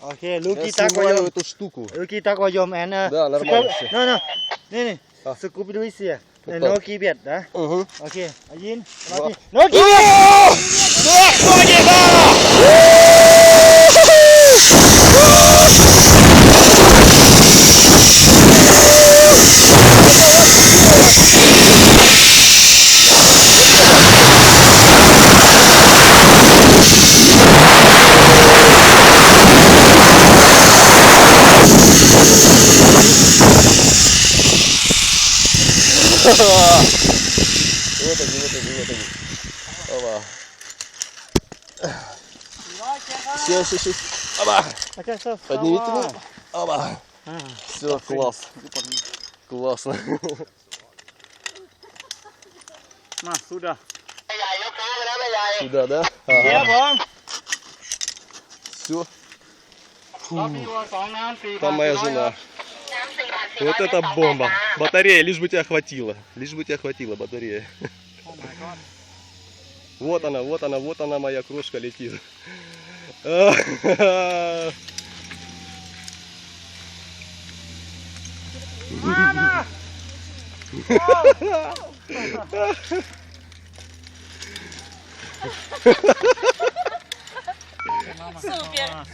Окей, Луки такой эту штуку. Луки такой and Да, нормально всё. No. Не. Скупи дуйся. No кибет, да? Окей. Один. No кибет. Вот они. Опа. Все. Опа. Поднимите меня. Опа. Все, класс. Классно. Sudah. Сюда, да? Ya, Bang. Все. Там моя жена. Вот это бомба. Батарея, лишь бы тебя хватило. Батарея. Вот она, моя крошка летит. Мама!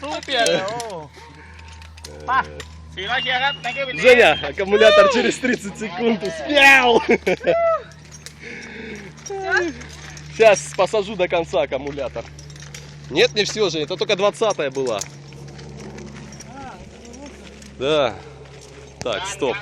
Супер! Па! 400 เชียร์ครับ thank you Женя, аккумулятор через 30 секунд успел. Сейчас посажу до конца аккумулятор. Нет, не все же, это только 20-я была. Да. Так, стоп.